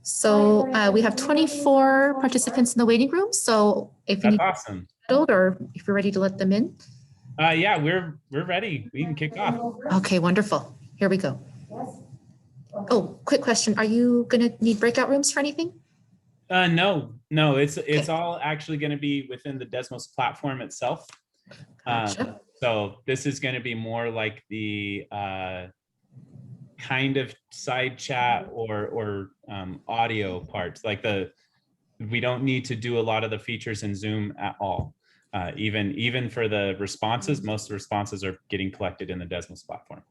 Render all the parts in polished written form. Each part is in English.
So we have 24 participants in the waiting room. So if you That's need awesome. or if you're ready to let them in. Yeah, we're ready. We can kick off. Okay, wonderful. Here we go. Oh, quick question. Are you going to need breakout rooms for anything? No, it's all actually going to be within the Desmos platform itself. Gotcha. So this is going to be more like the kind of side chat or audio parts. Like we don't need to do a lot of the features in Zoom at all. Even for the responses, most of the responses are getting collected in the Desmos platform.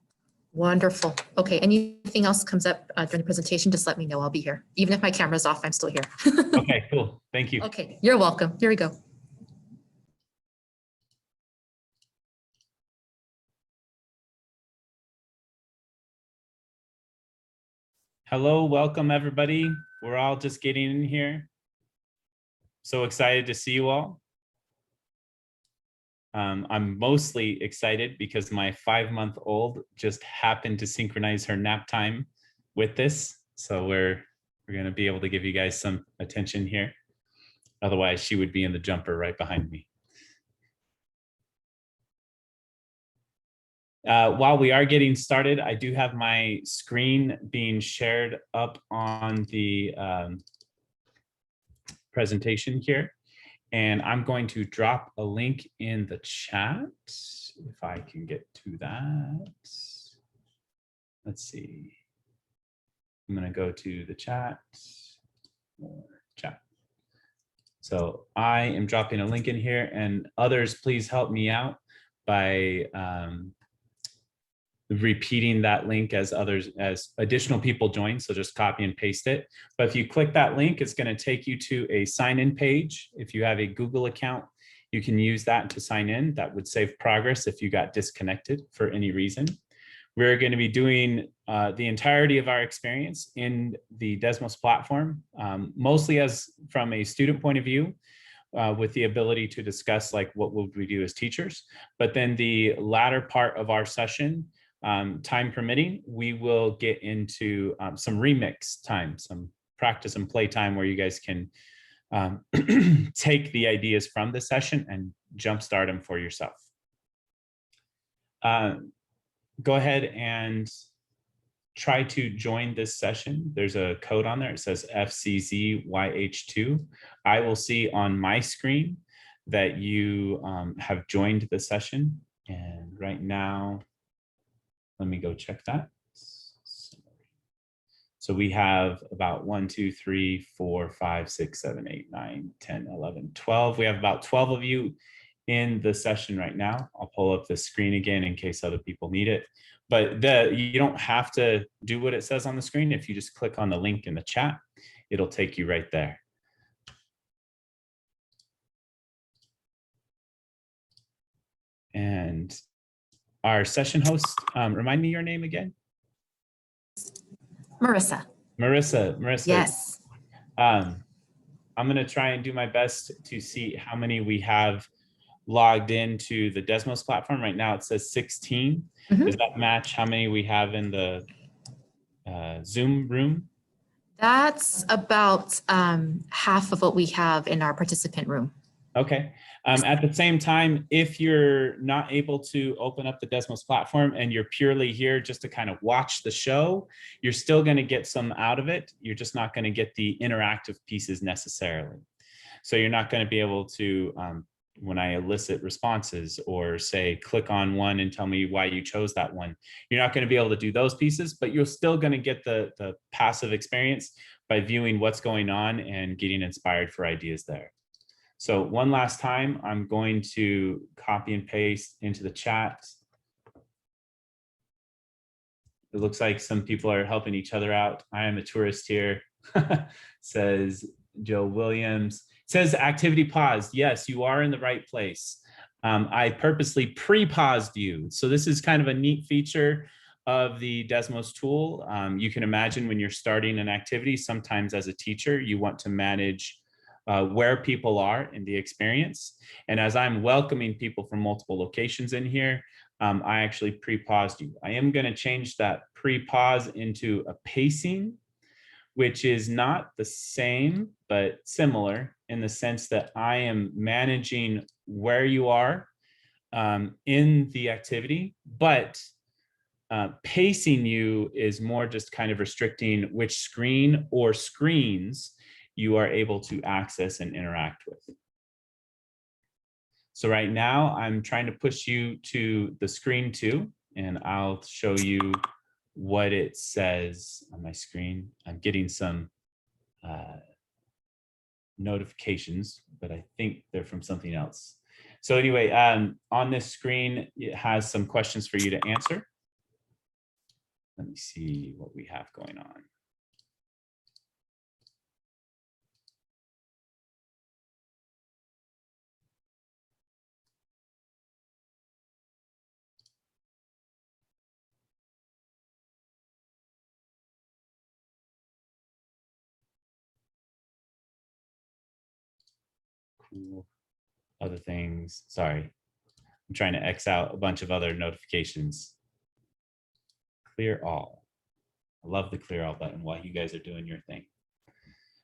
Wonderful. Okay, anything else comes up during the presentation, just let me know. I'll be here. Even if my camera's off, I'm still here. Okay, cool. Thank you. Okay, you're welcome. Here we go. Hello, welcome everybody. We're all just getting in here. So excited to see you all. I'm mostly excited because my 5-month-old just happened to synchronize her nap time with this. So we're going to be able to give you guys some attention here. Otherwise, she would be in the jumper right behind me. While we are getting started, I do have my screen being shared up on the presentation here. And I'm going to drop a link in the chat if I can get to that. Let's see. I'm going to go to the chat. So I am dropping a link in here, and others, please help me out by repeating that link as additional people join. So just copy and paste it. But if you click that link, it's going to take you to a sign-in page. If you have a Google account, you can use that to sign in. That would save progress if you got disconnected for any reason. We're going to be doing the entirety of our experience in the Desmos platform, mostly from a student point of view, with the ability to discuss like what would we do as teachers. But then the latter part of our session, time permitting, we will get into some remix time, some practice and play time where you guys can take the ideas from the session and jumpstart them for yourself. Go ahead and try to join this session. There's a code on there. It says FCZYH2. I will see on my screen that you have joined the session. And right now, let me go check that. So we have about 1, 2, 3, 4, 5, 6, 7, 8, 9, 10, 11, 12. We have about 12 of you in the session right now. I'll pull up the screen again in case other people need it. But you don't have to do what it says on the screen. If you just click on the link in the chat, it'll take you right there. And our session host, remind me your name again. Marissa. Marissa. Yes. I'm going to try and do my best to see how many we have logged into the Desmos platform. Right now it says 16. Mm-hmm. Does that match how many we have in the Zoom room? That's about half of what we have in our participant room. Okay. At the same time, if you're not able to open up the Desmos platform and you're purely here just to kind of watch the show, you're still going to get some out of it. You're just not going to get the interactive pieces necessarily. So you're not going to be able to, when I elicit responses or say, click on one and tell me why you chose that one, you're not going to be able to do those pieces, but you're still going to get the passive experience by viewing what's going on and getting inspired for ideas there. So one last time, I'm going to copy and paste into the chat. It looks like some people are helping each other out. I am a tourist here, says Joe Williams. It says activity paused. Yes, you are in the right place. I purposely pre-paused you. So this is kind of a neat feature of the Desmos tool. You can imagine when you're starting an activity, sometimes as a teacher, you want to manage where people are in the experience. And as I'm welcoming people from multiple locations in here, I actually pre-paused you. I am going to change that pre-pause into a pacing, which is not the same, but similar in the sense that I am managing where you are in the activity, but pacing you is more just kind of restricting which screen or screens you are able to access and interact with. So right now I'm trying to push you to the screen 2, and I'll show you what it says on my screen. I'm getting some notifications, but I think they're from something else. So anyway, on this screen, it has some questions for you to answer. Let me see what we have going on. Cool. Other things, sorry. I'm trying to X out a bunch of other notifications. Clear all. I love the clear all button while you guys are doing your thing.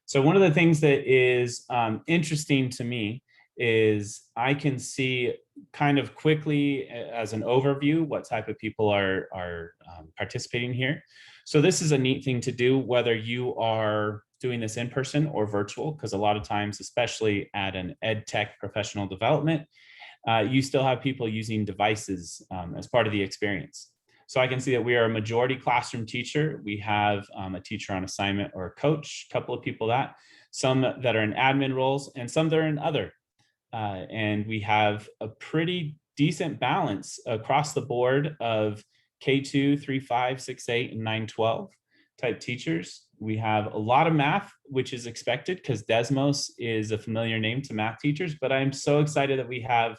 So one of the things that is interesting to me is I can see kind of quickly as an overview what type of people are participating here. So this is a neat thing to do, whether you are doing this in person or virtual, because a lot of times, especially at an ed tech professional development, you still have people using devices as part of the experience. So I can see that we are a majority classroom teacher. We have a teacher on assignment or a coach, a couple of people that, some that are in admin roles and some that are in other. And we have a pretty decent balance across the board of K2, 3, 5, 6, 8, and 9, 12 type teachers. We have a lot of math, which is expected because Desmos is a familiar name to math teachers, but I'm so excited that we have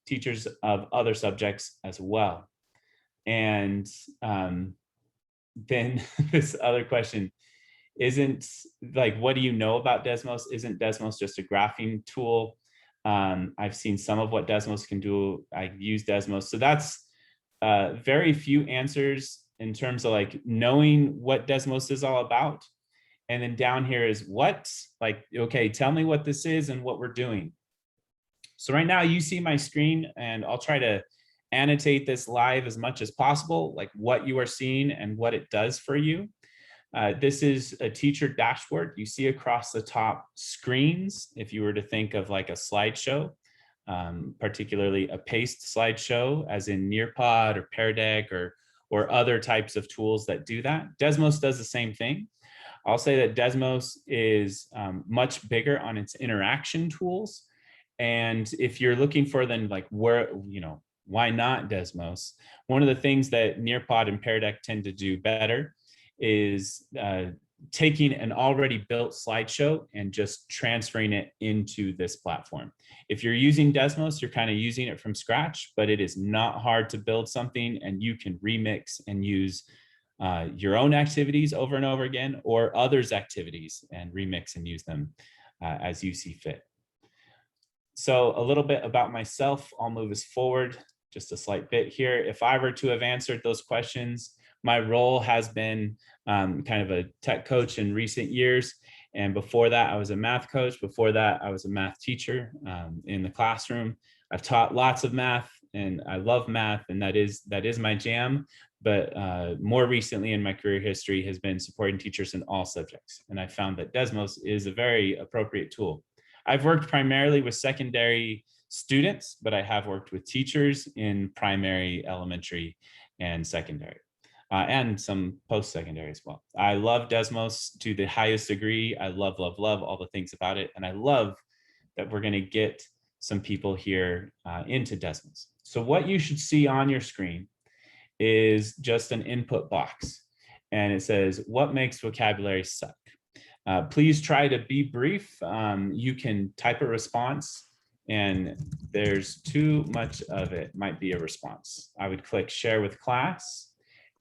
teachers of other subjects as well. And then this other question isn't like, what do you know about Desmos? Isn't Desmos just a graphing tool? I've seen some of what Desmos can do. I use Desmos. So that's very few answers in terms of like knowing what Desmos is all about. And then down here is what, like, okay, tell me what this is and what we're doing. So right now you see my screen, and I'll try to annotate this live as much as possible, like what you are seeing and what it does for you. This is a teacher dashboard. You see across the top screens, if you were to think of like a slideshow, particularly a paced slideshow, as in Nearpod or Pear Deck or other types of tools that do that. Desmos does the same thing. I'll say that Desmos is much bigger on its interaction tools. And if you're looking for then like where, you know, why not Desmos? One of the things that Nearpod and Pear Deck tend to do better is taking an already built slideshow and just transferring it into this platform. If you're using Desmos, you're kind of using it from scratch, but it is not hard to build something, and you can remix and use your own activities over and over again, or others' activities, and remix and use them as you see fit. So a little bit about myself, I'll move us forward just a slight bit here. If I were to have answered those questions, my role has been kind of a tech coach in recent years. And before that, I was a math coach. Before that, I was a math teacher in the classroom. I've taught lots of math, and I love math, and that is my jam. But more recently in my career history has been supporting teachers in all subjects. And I found that Desmos is a very appropriate tool. I've worked primarily with secondary students, but I have worked with teachers in primary, elementary, and secondary, and some post-secondary as well. I love Desmos to the highest degree. I love, love, love all the things about it. And I love that we're going to get some people here into Desmos. So what you should see on your screen is just an input box. And it says, what makes vocabulary suck? Please try to be brief. You can type a response, and there's too much of it might be a response. I would click share with class,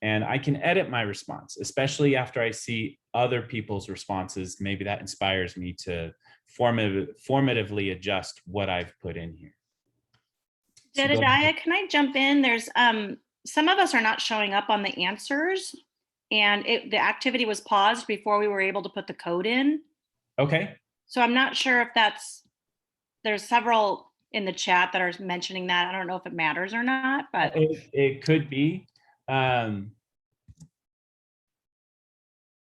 and I can edit my response, especially after I see other people's responses. Maybe that inspires me to formatively adjust what I've put in here. Jedediah, can I jump in? There's some of us are not showing up on the answers. and the activity was paused before we were able to put the code in. Okay. So I'm not sure if there's several in the chat that are mentioning that. I don't know if it matters or not, but It could be.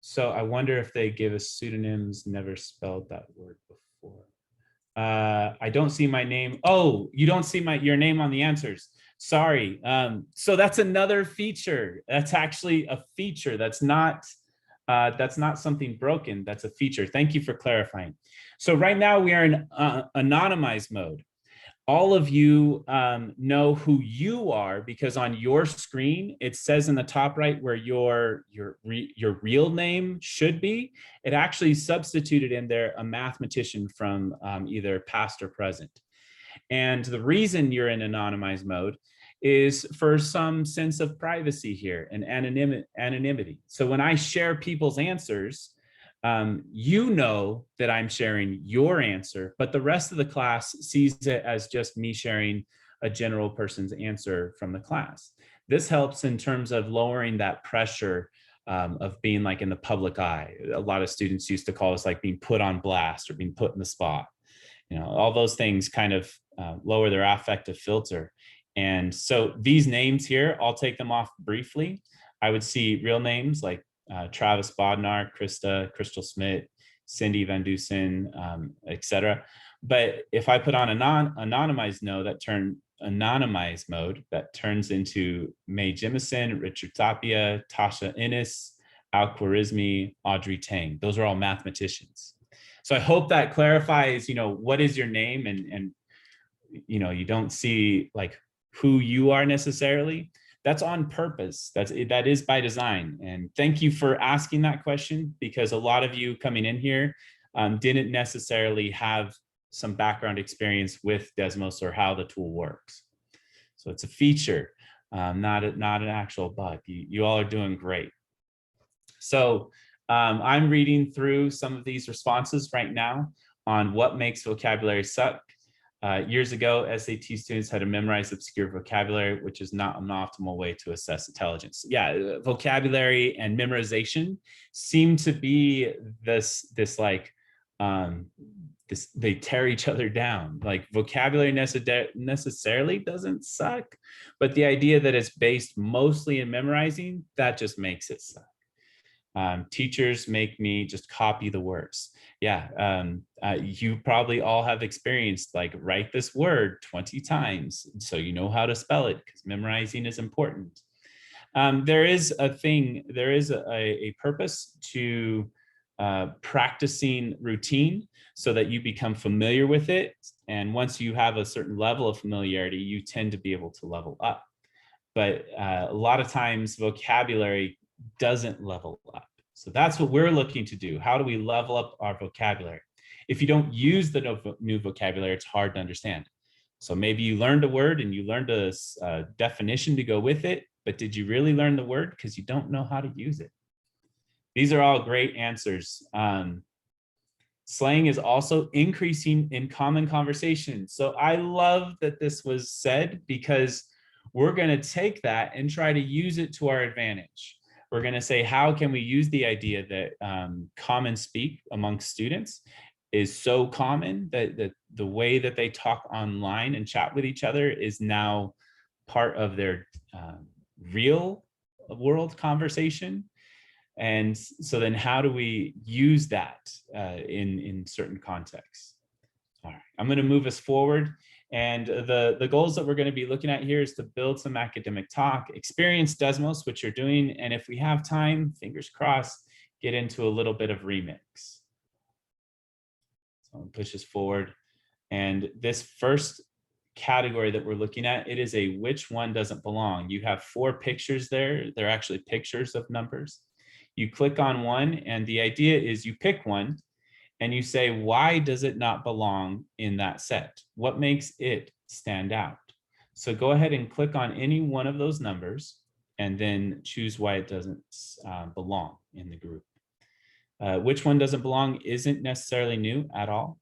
So I wonder if they give us pseudonyms, never spelled that word before. I don't see my name. Oh, you don't see your name on the answers. Sorry. So that's another feature. That's actually a feature. That's not something broken. That's a feature. Thank you for clarifying. So right now we are in anonymized mode. All of you know who you are because on your screen, it says in the top right where your real name should be. It actually substituted in there a mathematician from either past or present. And the reason you're in anonymized mode is for some sense of privacy here and anonymity. So when I share people's answers, you know that I'm sharing your answer, but the rest of the class sees it as just me sharing a general person's answer from the class. This helps in terms of lowering that pressure of being like in the public eye. A lot of students used to call us like being put on blast or being put in the spot. You know, all those things kind of lower their affective filter. And so these names here, I'll take them off briefly. I would see real names like Travis Bodnar, Krista, Crystal Smith, Cindy Van Dusen, etc. But if I put on anonymized mode, that turns into May Jemison, Richard Tapia, Tasha Innes, Al Khwarizmi, Audrey Tang. Those are all mathematicians. So I hope that clarifies, you know, what is your name and you know, you don't see like who you are necessarily. That's on purpose. That is by design. And thank you for asking that question, because a lot of you coming in here didn't necessarily have some background experience with Desmos or how the tool works. So it's a feature, not an actual bug. You all are doing great. So I'm reading through some of these responses right now on what makes vocabulary suck. Years ago, SAT students had to memorize obscure vocabulary, which is not an optimal way to assess intelligence. Yeah, vocabulary and memorization seem to be they tear each other down. Like vocabulary necessarily doesn't suck, but the idea that it's based mostly in memorizing, that just makes it suck. Teachers make me just copy the words. Yeah, you probably all have experienced like write this word 20 times so you know how to spell it, because memorizing is important. There is a purpose to practicing routine so that you become familiar with it. And once you have a certain level of familiarity, you tend to be able to level up. But a lot of times vocabulary doesn't level up. So that's what we're looking to do. How do we level up our vocabulary? If you don't use the new vocabulary, it's hard to understand. So maybe you learned a word and you learned a definition to go with it, but did you really learn the word? Because you don't know how to use it. These are all great answers. Slang is also increasing in common conversation. So I love that this was said, because we're going to take that and try to use it to our advantage. We're going to say, how can we use the idea that common speak amongst students is so common that the way that they talk online and chat with each other is now part of their real world conversation. And so then how do we use that in certain contexts? All right, I'm going to move us forward. And the goals that we're going to be looking at here is to build some academic talk, experience Desmos, which you're doing, and if we have time, fingers crossed, get into a little bit of remix. So I'm going to push us forward. And this first category that we're looking at, it is a which one doesn't belong. You have 4 pictures there. They're actually pictures of numbers. You click on one, and the idea is you pick one, and you say, why does it not belong in that set? What makes it stand out? So go ahead and click on any one of those numbers and then choose why it doesn't belong in the group. Which one doesn't belong isn't necessarily new at all.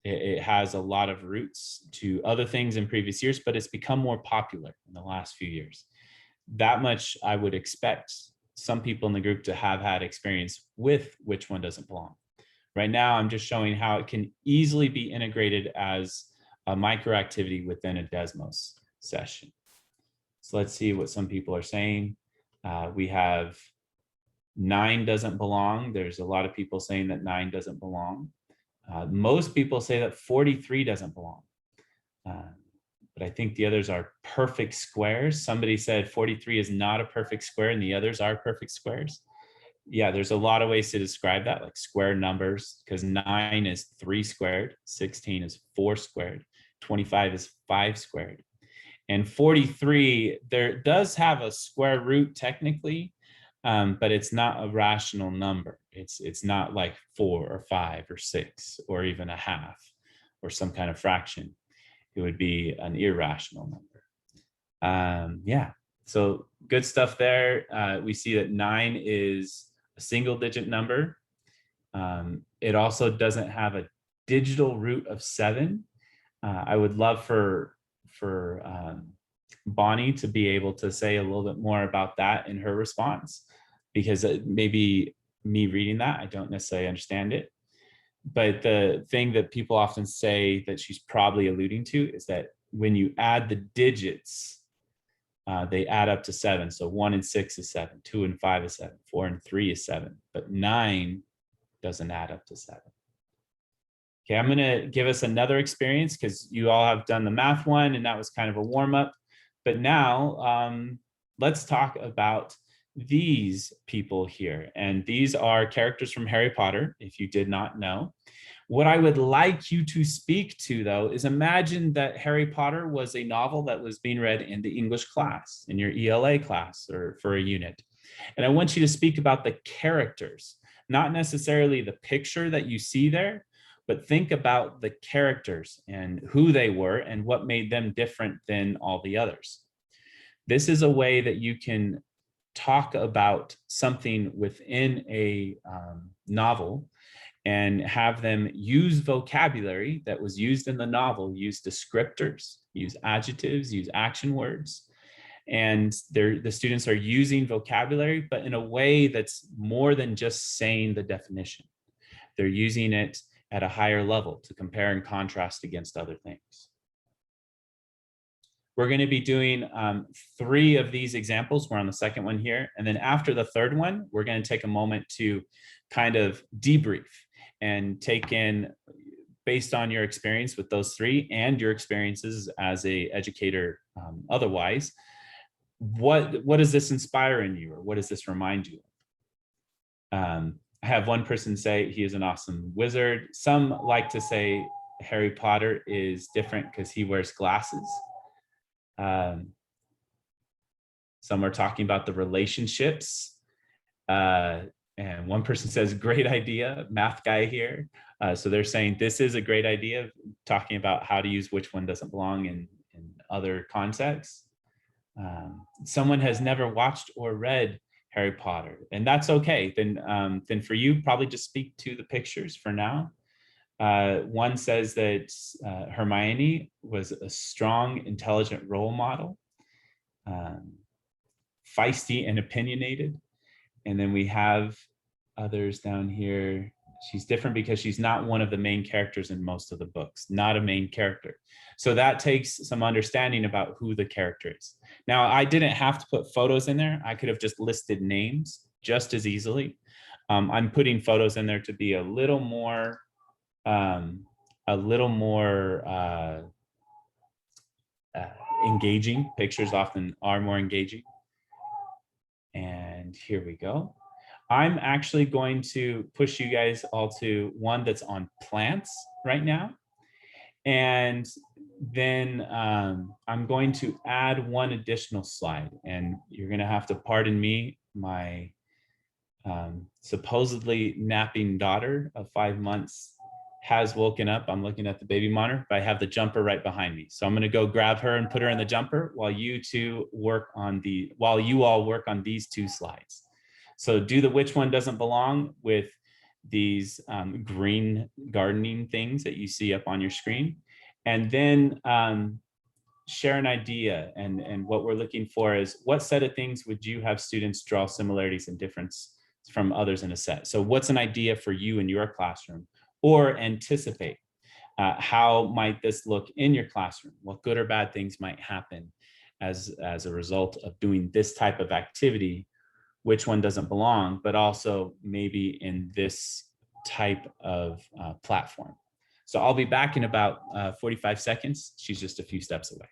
It has a lot of roots to other things in previous years, but it's become more popular in the last few years. that much I would expect some people in the group to have had experience with which one doesn't belong. Right now, I'm just showing how it can easily be integrated as a micro activity within a Desmos session. So let's see what some people are saying. We have 9 doesn't belong. There's a lot of people saying that 9 doesn't belong. Most people say that 43 doesn't belong. But I think the others are perfect squares. Somebody said 43 is not a perfect square and the others are perfect squares. Yeah, there's a lot of ways to describe that, like square numbers, because 9 is 3 squared, 16 is 4 squared, 25 is 5 squared. And 43, there does have a square root technically, but it's not a rational number. It's not like 4 or 5 or 6 or even a half or some kind of fraction. It would be an irrational number. Yeah, so good stuff there. We see that 9 is a single digit number. It also doesn't have a digital root of 7. I would love for Bonnie to be able to say a little bit more about that in her response, because maybe me reading that, I don't necessarily understand it. But the thing that people often say that she's probably alluding to is that when you add the digits, they add up to 7. So 1 and 6 is 7, 2 and 5 is 7, 4 and 3 is 7, but 9 doesn't add up to 7. Okay, I'm gonna give us another experience because you all have done the math one and that was kind of a warm up. But now let's talk about these people here. And these are characters from Harry Potter, if you did not know. What I would like you to speak to, though, is imagine that Harry Potter was a novel that was being read in the English class, in your ELA class or for a unit. And I want you to speak about the characters, not necessarily the picture that you see there, but think about the characters and who they were and what made them different than all the others. This is a way that you can talk about something within a novel and have them use vocabulary that was used in the novel, use descriptors, use adjectives, use action words. And the students are using vocabulary, but in a way that's more than just saying the definition. They're using it at a higher level to compare and contrast against other things. We're going to be doing 3 of these examples. We're on the second one here. And then after the third one, we're going to take a moment to kind of debrief and take in, based on your experience with those 3 and your experiences as an educator otherwise, what does this inspire in you, or what does this remind you of? I have one person say he is an awesome wizard. Some like to say Harry Potter is different because he wears glasses. Some are talking about the relationships. And one person says, great idea, math guy here. So they're saying this is a great idea, talking about how to use which one doesn't belong in other contexts. Someone has never watched or read Harry Potter, and that's okay. Then for you, probably just speak to the pictures for now. One says that Hermione was a strong, intelligent role model, feisty and opinionated. And then we have others down here. She's different because she's not one of the main characters in most of the books, not a main character. So that takes some understanding about who the character is. Now, I didn't have to put photos in there. I could have just listed names just as easily. I'm putting photos in there to be a little more engaging. Pictures often are more engaging. And here we go. I'm actually going to push you guys all to one that's on plants right now. And then I'm going to add one additional slide, and you're going to have to pardon me. My supposedly napping daughter of 5 months has woken up. I'm looking at the baby monitor, but I have the jumper right behind me. So I'm going to go grab her and put her in the jumper while you all work on these 2 slides. So do the which one doesn't belong with these green gardening things that you see up on your screen. And then share an idea. And what we're looking for is what set of things would you have students draw similarities and difference from others in a set? So what's an idea for you in your classroom? Or anticipate, how might this look in your classroom? What good or bad things might happen as a result of doing this type of activity? Which one doesn't belong, but also maybe in this type of platform. So I'll be back in about 45 seconds. She's just a few steps away.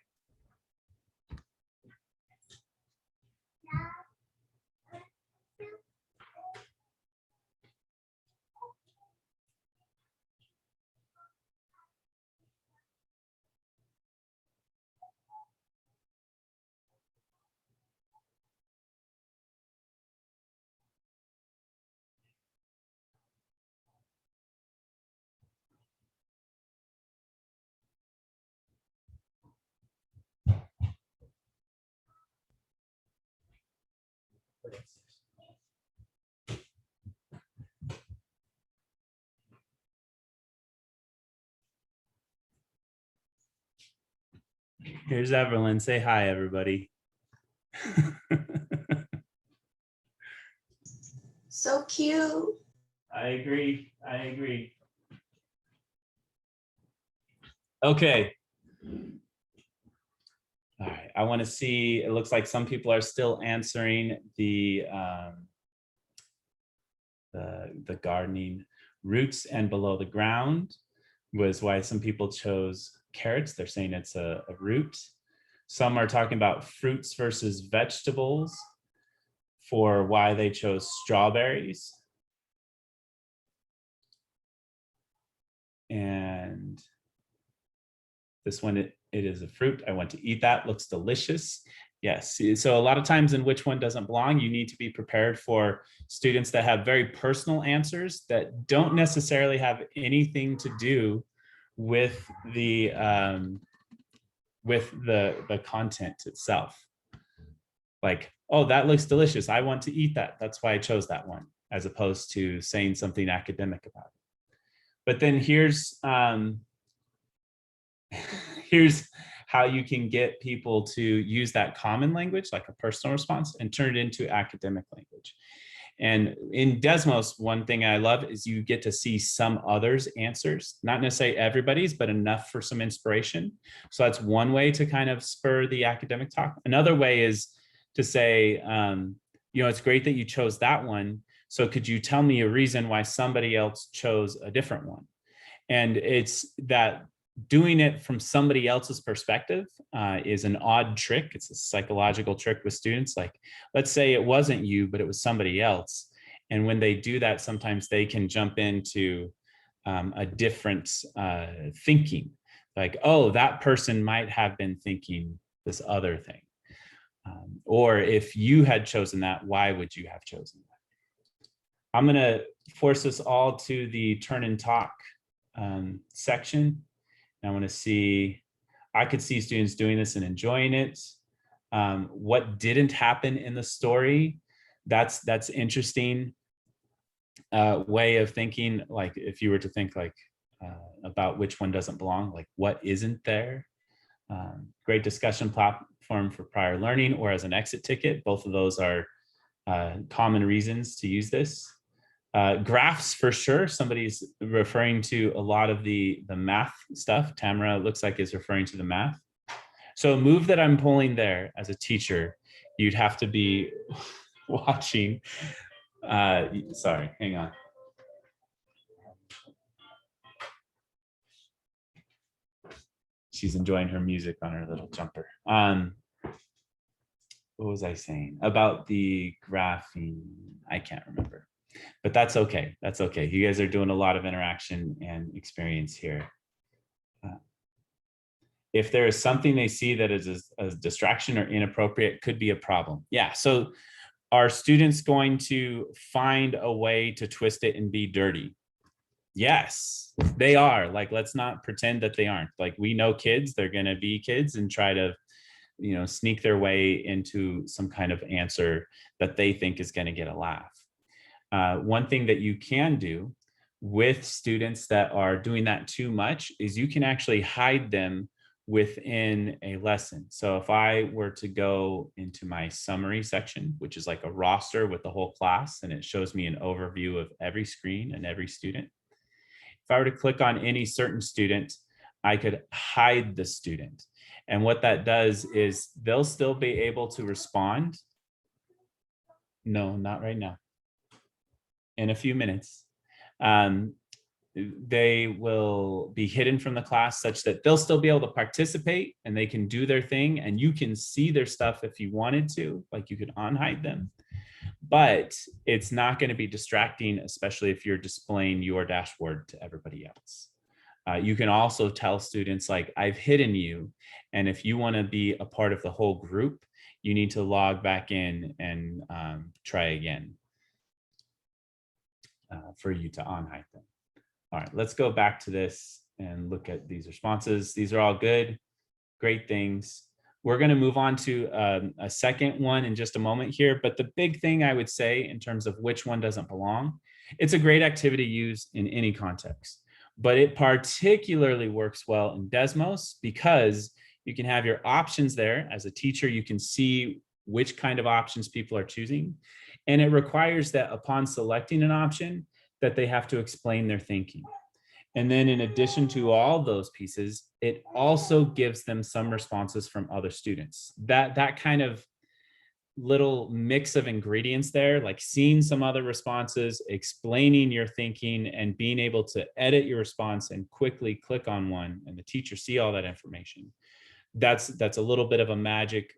Here's Evelyn. Say hi, everybody. So cute. I agree. I agree. Okay. All right. I want to see, it looks like some people are still answering the gardening. Roots and below the ground was why some people chose carrots. They're saying it's a root. Some are talking about fruits versus vegetables for why they chose strawberries. And this one, it is a fruit. I want to eat that. Looks delicious. Yes. So a lot of times in which one doesn't belong, you need to be prepared for students that have very personal answers that don't necessarily have anything to do with the content itself. Like, oh, that looks delicious. I want to eat that. That's why I chose that one, as opposed to saying something academic about it. But then here's here's how you can get people to use that common language, like a personal response, and turn it into academic language. And in Desmos, one thing I love is you get to see some others' answers, not necessarily everybody's, but enough for some inspiration. So that's one way to kind of spur the academic talk. Another way is to say, you know, it's great that you chose that one. So could you tell me a reason why somebody else chose a different one? And it's that doing it from somebody else's perspective is an odd trick. It's a psychological trick with students. Like, let's say it wasn't you, but it was somebody else. And when they do that, sometimes they can jump into a different thinking. Like, oh, that person might have been thinking this other thing. Or if you had chosen that, why would you have chosen that? I'm gonna force us all to the turn and talk section. I want to see, I could see students doing this and enjoying it. What didn't happen in the story, that's interesting way of thinking. Like if you were to think like about which one doesn't belong, like what isn't there. Great discussion platform for prior learning or as an exit ticket. Both of those are common reasons to use this. Graphs for sure. Somebody's referring to a lot of the math stuff. Tamara looks like is referring to the math. So a move that I'm pulling there as a teacher, you'd have to be watching. Sorry, hang on. She's enjoying her music on her little jumper. What was I saying about the graphing? I can't remember. But that's okay. That's okay. You guys are doing a lot of interaction and experience here. If there is something they see that is a distraction or inappropriate, could be a problem. Yeah. So are students going to find a way to twist it and be dirty? Yes, they are. Like, let's not pretend that they aren't. Like, we know kids, they're going to be kids and try to, you know, sneak their way into some kind of answer that they think is going to get a laugh. One thing that you can do with students that are doing that too much is you can actually hide them within a lesson. So if I were to go into my summary section, which is like a roster with the whole class, and it shows me an overview of every screen and every student. If I were to click on any certain student, I could hide the student. And what that does is they'll still be able to respond. No, not right now. In a few minutes. They will be hidden from the class such that they'll still be able to participate and they can do their thing, and you can see their stuff if you wanted to, like you could unhide them, but it's not going to be distracting, especially if you're displaying your dashboard to everybody else. You can also tell students like, I've hidden you, and if you want to be a part of the whole group, you need to log back in and try again for you to unhide them. All right, let's go back to this and look at these responses. These are all good, great things. We're going to move on to a second one in just a moment here. But the big thing I would say in terms of which one doesn't belong, it's a great activity used in any context, but it particularly works well in Desmos because you can have your options there. As a teacher, you can see which kind of options people are choosing. And it requires that upon selecting an option, that they have to explain their thinking. And then in addition to all those pieces, it also gives them some responses from other students. That kind of little mix of ingredients there, like seeing some other responses, explaining your thinking, and being able to edit your response and quickly click on one and the teacher see all that information. That's a little bit of a magic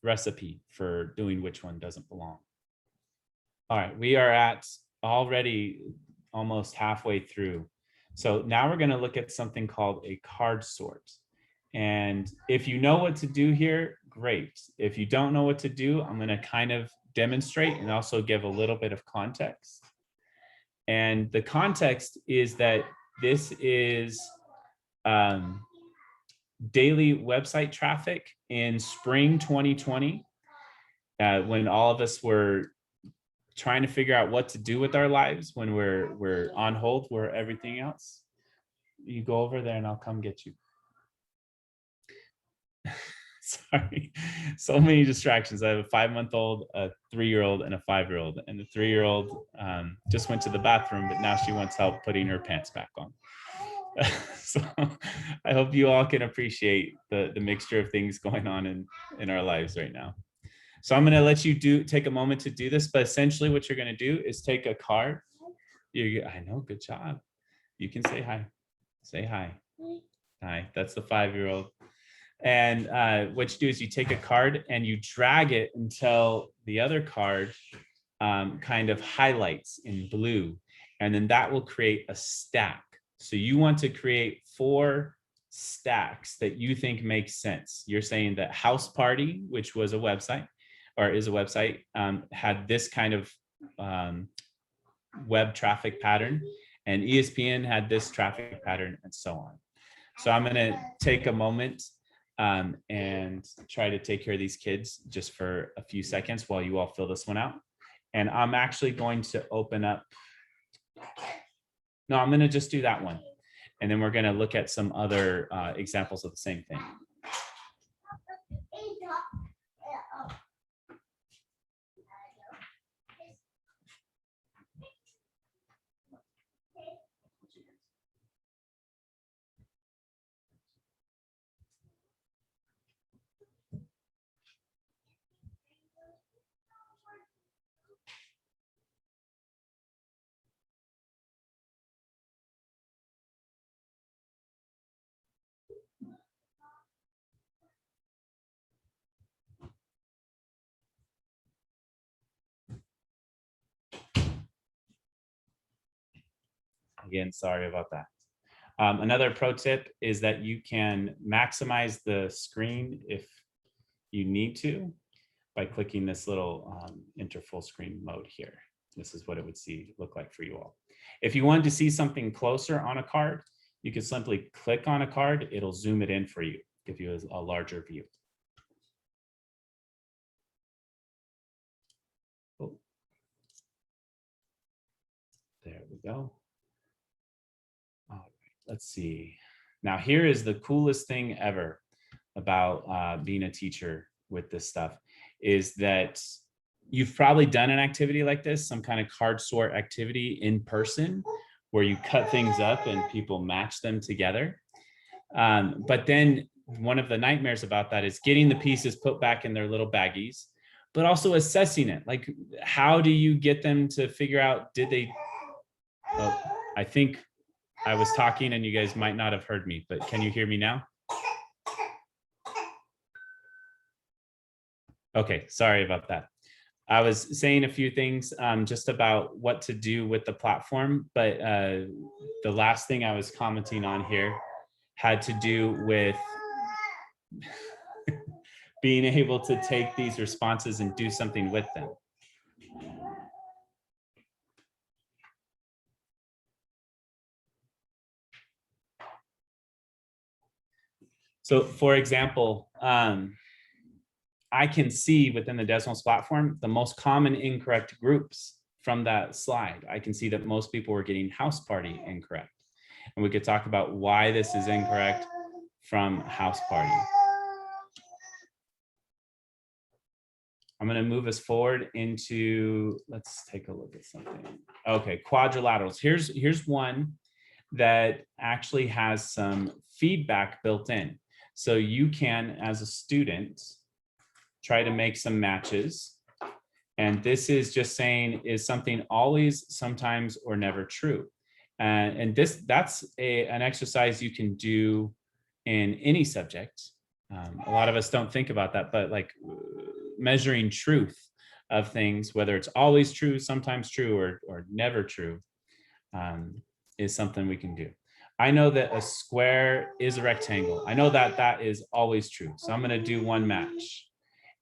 recipe for doing which one doesn't belong. All right, we are at already almost halfway through. So now we're going to look at something called a card sort. And if you know what to do here, great. If you don't know what to do, I'm going to kind of demonstrate and also give a little bit of context. And the context is that this is daily website traffic in spring 2020, when all of us were trying to figure out what to do with our lives when we're on hold for everything else. You go over there and I'll come get you. Sorry, so many distractions. I have a 5-month-old, a 3-year-old, and a 5-year-old. And the 3-year-old just went to the bathroom, but now she wants help putting her pants back on. So I hope you all can appreciate the mixture of things going on in our lives right now. So I'm going to let you take a moment to do this, but essentially what you're going to do is take a card. I know, good job. You can say hi. Say hi. Hi, that's the 5-year-old. And what you do is you take a card and you drag it until the other card kind of highlights in blue. And then that will create a stack. So you want to create 4 stacks that you think make sense. You're saying that House Party, which was a website, or is a website, had this kind of web traffic pattern, and ESPN had this traffic pattern, and so on. So I'm going to take a moment and try to take care of these kids just for a few seconds while you all fill this one out. And I'm actually going to open up. No, I'm going to just do that one. And then we're going to look at some other examples of the same thing. Again, sorry about that. Another pro tip is that you can maximize the screen if you need to by clicking this little enter full screen mode here. This is what it would look like for you all. If you wanted to see something closer on a card, you could simply click on a card. It'll zoom it in for you, give you a larger view. Oh. There we go. All right, let's see. Now, here is the coolest thing ever about being a teacher with this stuff, is that you've probably done an activity like this, some kind of card sort activity in person, where you cut things up and people match them together. But then one of the nightmares about that is getting the pieces put back in their little baggies, but also assessing it. Like, how do you get them to figure out, did they, oh, I think I was talking and you guys might not have heard me, but can you hear me now? Okay, sorry about that. I was saying a few things just about what to do with the platform, but the last thing I was commenting on here had to do with being able to take these responses and do something with them. So for example, I can see within the Desmos platform, the most common incorrect groups from that slide. I can see that most people were getting house party incorrect. And we could talk about why this is incorrect from house party. I'm going to move us forward into, let's take a look at something. Okay, quadrilaterals. Here's one that actually has some feedback built in. So you can, as a student, try to make some matches. And this is just saying, is something always, sometimes, or never true? And that's an exercise you can do in any subject. A lot of us don't think about that, but like measuring truth of things, whether it's always true, sometimes true, or never true, is something we can do. I know that a square is a rectangle. I know that that is always true. So I'm going to do one match.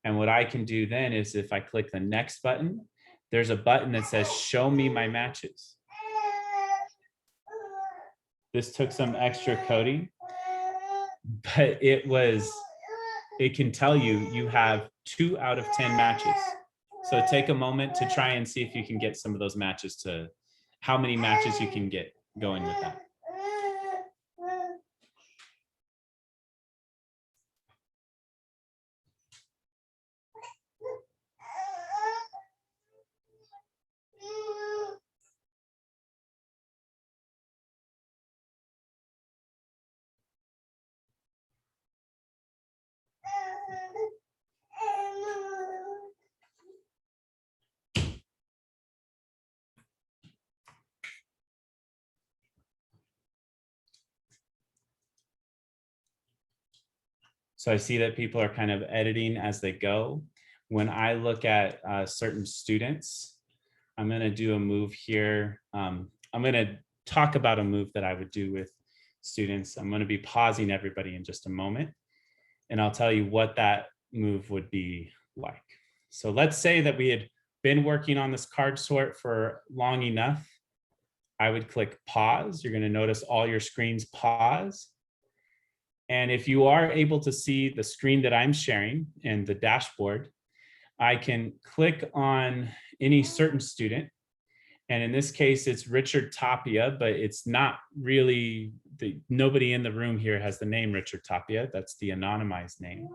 And what I can do then is, if I click the next button, there's a button that says, show me my matches. This took some extra coding, but it can tell you, you have 2 out of 10 matches. So take a moment to try and see if you can get some of those matches, to how many matches you can get going with that. So I see that people are kind of editing as they go. When I look at certain students, I'm going to do a move here. I'm going to talk about a move that I would do with students. I'm going to be pausing everybody in just a moment, and I'll tell you what that move would be like. So let's say that we had been working on this card sort for long enough. I would click pause. You're going to notice all your screens pause. And if you are able to see the screen that I'm sharing and the dashboard, I can click on any certain student. And in this case, it's Richard Tapia, but it's not really, nobody in the room here has the name Richard Tapia. That's the anonymized name.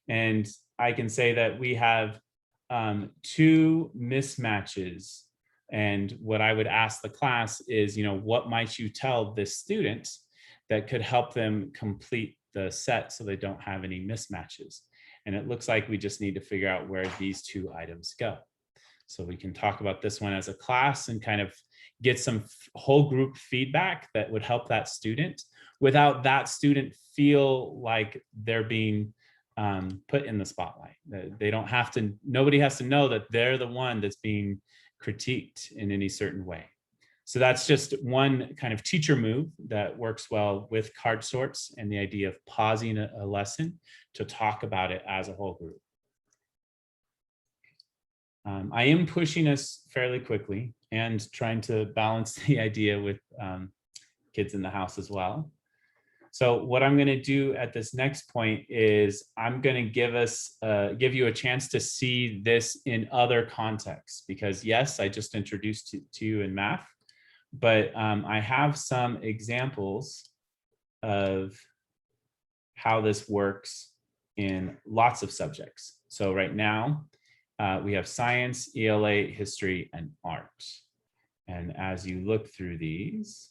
And I can say that we have 2 mismatches. And what I would ask the class is, what might you tell this student that could help them complete the set so they don't have any mismatches? And it looks like we just need to figure out where these 2 items go. So we can talk about this one as a class and kind of get some whole group feedback that would help that student, without that student feel like they're being put in the spotlight. They don't have to, nobody has to know that they're the one that's being critiqued in any certain way. So that's just one kind of teacher move that works well with card sorts, and the idea of pausing a lesson to talk about it as a whole group. I am pushing us fairly quickly and trying to balance the idea with kids in the house as well. So what I'm going to do at this next point is I'm going to give you a chance to see this in other contexts, because yes, I just introduced to you in math, but I have some examples of how this works in lots of subjects. So right now, we have science, ELA, history, and art. And as you look through these,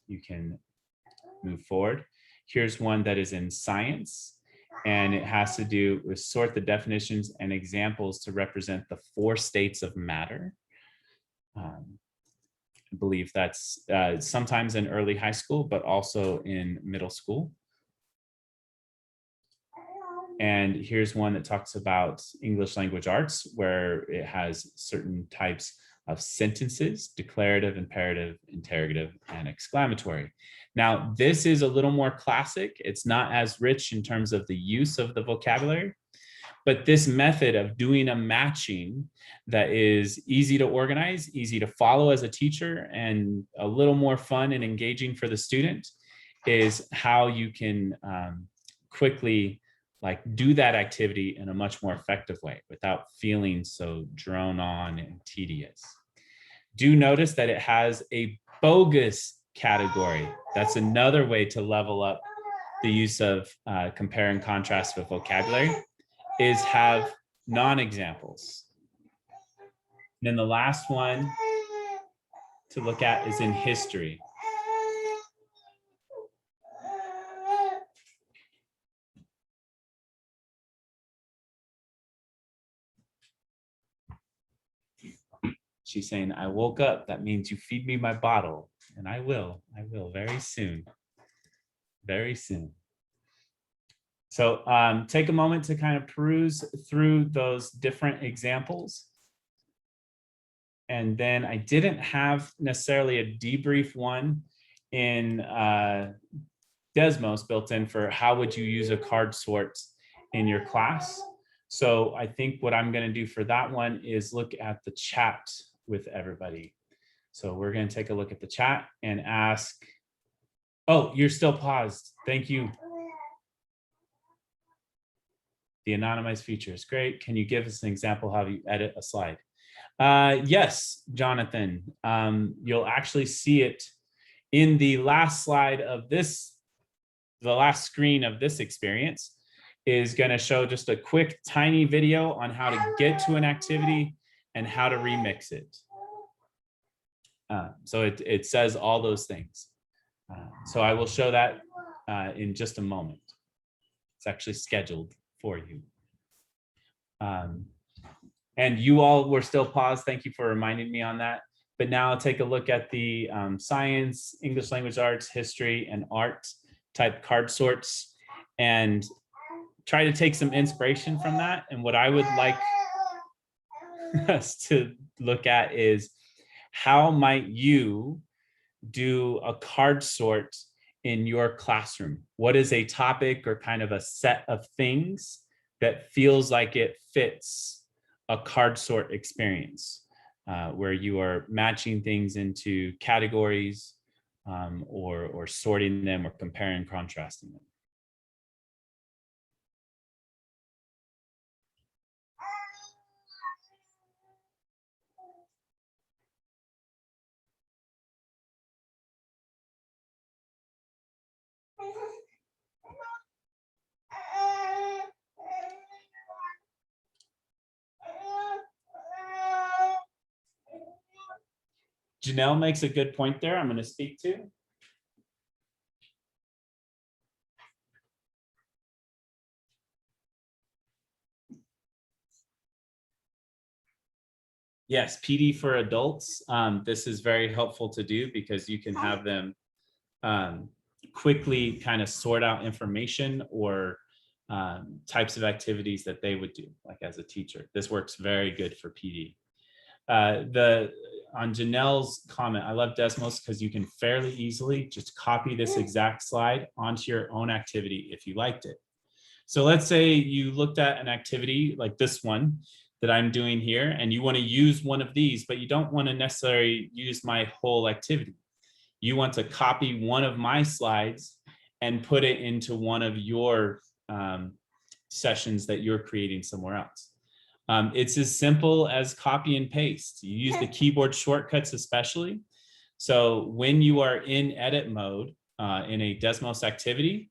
you can move forward. Here's one that is in science, and it has to do with sort the definitions and examples to represent the 4 states of matter. I believe that's sometimes in early high school, but also in middle school. And here's one that talks about English language arts, where it has certain types of sentences: declarative, imperative, interrogative, and exclamatory. Now, this is a little more classic. It's not as rich in terms of the use of the vocabulary, but this method of doing a matching that is easy to organize, easy to follow as a teacher, and a little more fun and engaging for the student is how you can quickly do that activity in a much more effective way without feeling so drawn on and tedious. Do notice that it has a bogus category. That's another way to level up the use of compare and contrast with vocabulary, is have non-examples. And then the last one to look at is in history. She's saying, I woke up. That means you feed me my bottle. And I will very soon. Very soon. So take a moment to kind of peruse through those different examples. And then I didn't have necessarily a debrief one in Desmos built in for how would you use a card sort in your class. So I think what I'm going to do for that one is look at the chat with everybody. So we're going to take a look at the chat and ask, oh, you're still paused. Thank you. The anonymized feature is great. Can you give us an example how you edit a slide? Yes, Jonathan. You'll actually see it in the last slide of this, the last screen of this experience is going to show just a quick tiny video on how to get to an activity and how to remix it. So it says all those things. So I will show that in just a moment. It's actually scheduled for you. And you all were still paused. Thank you for reminding me on that. But now I'll take a look at the science, English language arts, history, and art type card sorts and try to take some inspiration from that. And what I would like us to look at is how might you do a card sort in your classroom? What is a topic or kind of a set of things that feels like it fits a card sort experience where you are matching things into categories or sorting them or comparing and contrasting them? Janelle makes a good point there. I'm going to speak to. Yes, PD for adults. This is very helpful to do because you can have them quickly kind of sort out information or types of activities that they would do, like as a teacher. This works very good for PD. On Janelle's comment, I love Desmos because you can fairly easily just copy this exact slide onto your own activity if you liked it. So let's say you looked at an activity like this one that I'm doing here, and you want to use one of these, but you don't want to necessarily use my whole activity. You want to copy one of my slides and put it into one of your sessions that you're creating somewhere else. It's as simple as copy and paste. You use the keyboard shortcuts especially. So when you are in edit mode, in a Desmos activity,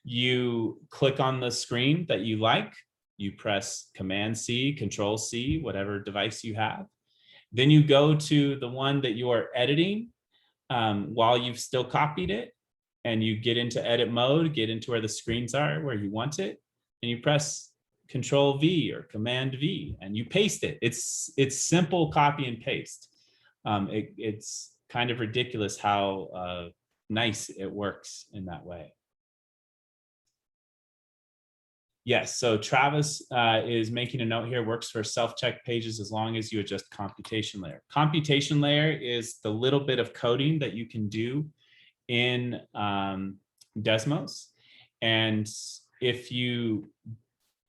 you click on the screen that you like, you press Command C, Control C, whatever device you have. Then you go to the one that you are editing while you've still copied it, and you get into edit mode, get into where the screens are, where you want it, and you press Control V or Command V, and you paste it. It's simple copy and paste. It's kind of ridiculous how nice it works in that way. Yes, so Travis is making a note here, works for self-check pages as long as you adjust computation layer. Computation layer is the little bit of coding that you can do in Desmos. And if you,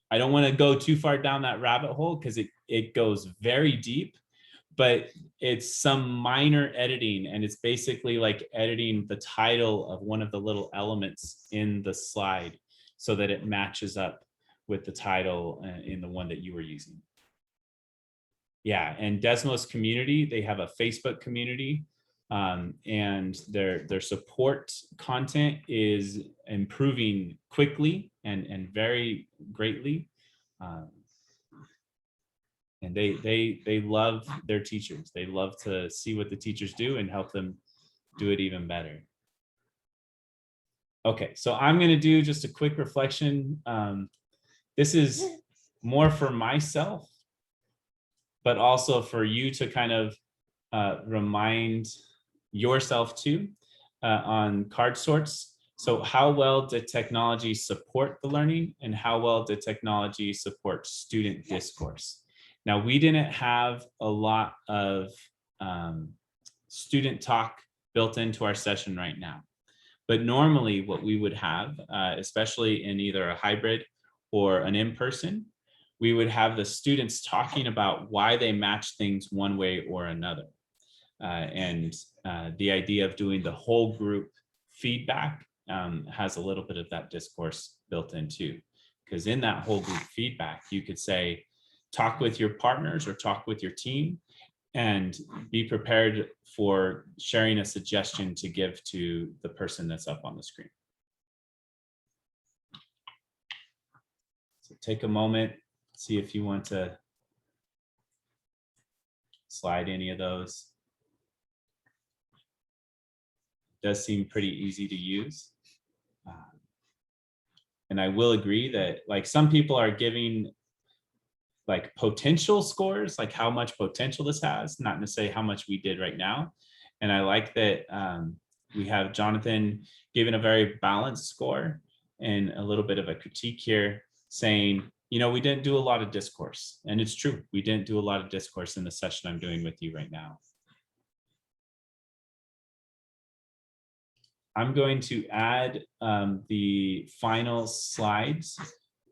I don't want to go too far down that rabbit hole because it goes very deep, but it's some minor editing, and it's basically like editing the title of one of the little elements in the slide so that it matches up with the title in the one that you were using. Yeah, and Desmos community, they have a Facebook community, and their support content is improving quickly and very greatly. And they love their teachers. They love to see what the teachers do and help them do it even better. Okay, so I'm going to do just a quick reflection. This is more for myself, but also for you to kind of remind yourself too on card sorts. So how well did technology support the learning, and how well did technology support student discourse? Now, we didn't have a lot of student talk built into our session right now. But normally what we would have, especially in either a hybrid or an in-person, we would have the students talking about why they match things one way or another. And the idea of doing the whole group feedback has a little bit of that discourse built in too. Because in that whole group feedback, you could say, talk with your partners or talk with your team, and be prepared for sharing a suggestion to give to the person that's up on the screen. So take a moment, see if you want to slide any of those. It does seem pretty easy to use. And I will agree that like some people are giving like potential scores, like how much potential this has, not necessarily how much we did right now. And I like that we have Jonathan giving a very balanced score and a little bit of a critique here saying, you know, we didn't do a lot of discourse. And it's true, we didn't do a lot of discourse in the session I'm doing with you right now. I'm going to add the final slides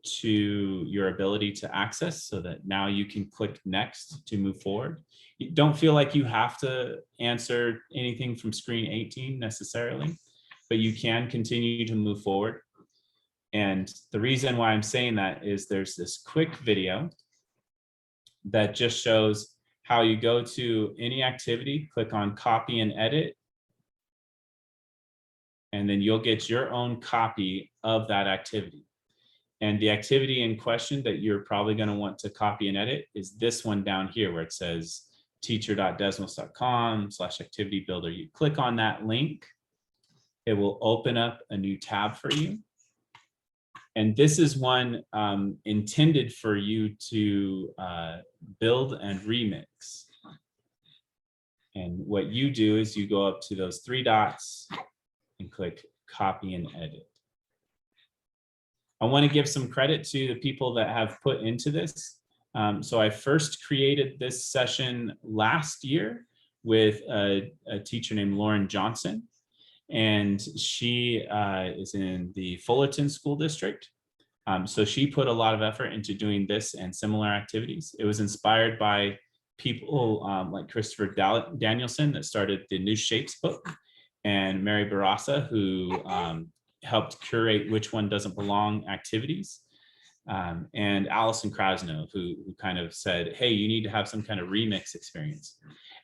to your ability to access so that now you can click next to move forward. You don't feel like you have to answer anything from screen 18 necessarily, but you can continue to move forward. And the reason why I'm saying that is there's this quick video that just shows how you go to any activity, click on copy and edit, and then you'll get your own copy of that activity. And the activity in question that you're probably going to want to copy and edit is this one down here where it says teacher.desmos.com/activity builder. You click on that link, it will open up a new tab for you. And this is one intended for you to build and remix. And what you do is you go up to those three dots and click copy and edit. I want to give some credit to the people that have put into this. So I first created this session last year with a teacher named Lauren Johnson, and she is in the Fullerton School District. So she put a lot of effort into doing this and similar activities. It was inspired by people like Christopher Danielson that started the New Shapes book, and Mary Barassa, who helped curate Which One Doesn't Belong activities. and Allison Krasno, who kind of said, hey, you need to have some kind of remix experience.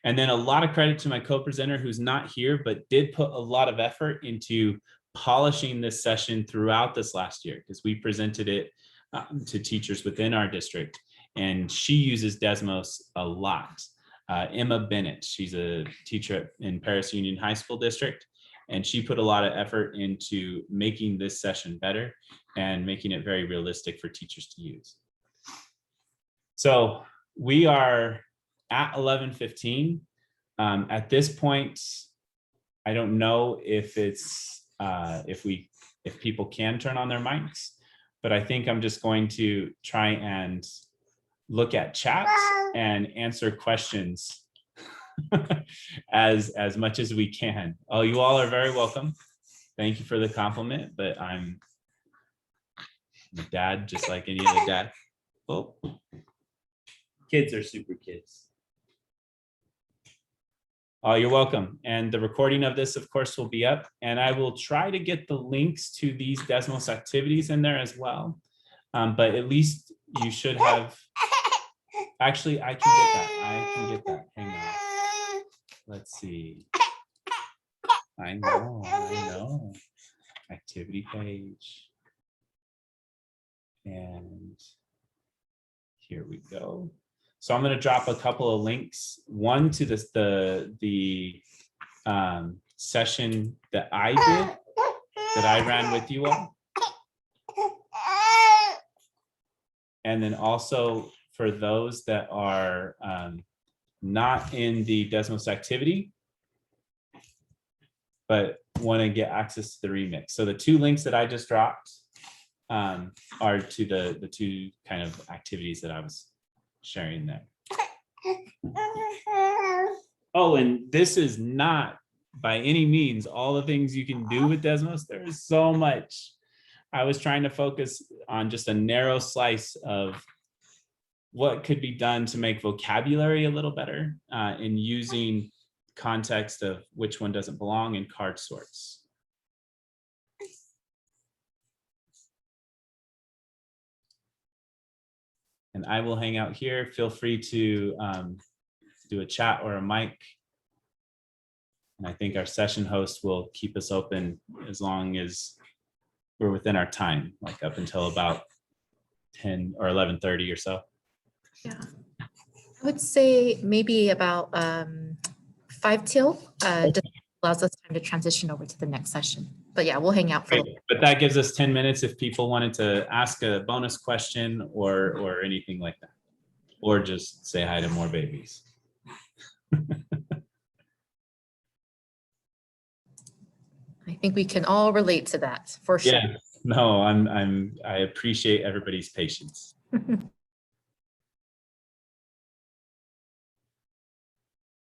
And then a lot of credit to my co-presenter who's not here, but did put a lot of effort into polishing this session throughout this last year, because we presented it to teachers within our district, and she uses Desmos a lot. Emma Bennett, she's a teacher in Paris Union High School District, and she put a lot of effort into making this session better and making it very realistic for teachers to use. So we are at 11:15. At this point, I don't know if it's if people can turn on their mics, but I think I'm just going to try and look at chat and answer questions as much as we can. Oh, you all are very welcome. Thank you for the compliment, but I'm a dad just like any other dad. Oh, kids are super kids. Oh, you're welcome. And the recording of this, of course, will be up, and I will try to get the links to these Desmos activities in there as well. But at least you should have, actually, I can get that. Hang on. Let's see. I know. Activity page. And here we go. So I'm going to drop a couple of links. One to this, the session that I did, that I ran with you all. And then also for those that are not in the Desmos activity, but want to get access to the remix. So the two links that I just dropped are to the two kind of activities that I was sharing there. Oh, and this is not by any means all the things you can do with Desmos. There is so much. I was trying to focus on just a narrow slice of what could be done to make vocabulary a little better in using context of which one doesn't belong in card sorts. And I will hang out here. Feel free to do a chat or a mic. And I think our session host will keep us open as long as we're within our time, like up until about 10 or 11:30 or so. Yeah, I would say maybe about 5 till, just allows us time to transition over to the next session. But yeah, we'll hang out for a little. But that gives us 10 minutes if people wanted to ask a bonus question or anything like that, or just say hi to more babies. I think we can all relate to that for sure. Yeah, no, I appreciate everybody's patience.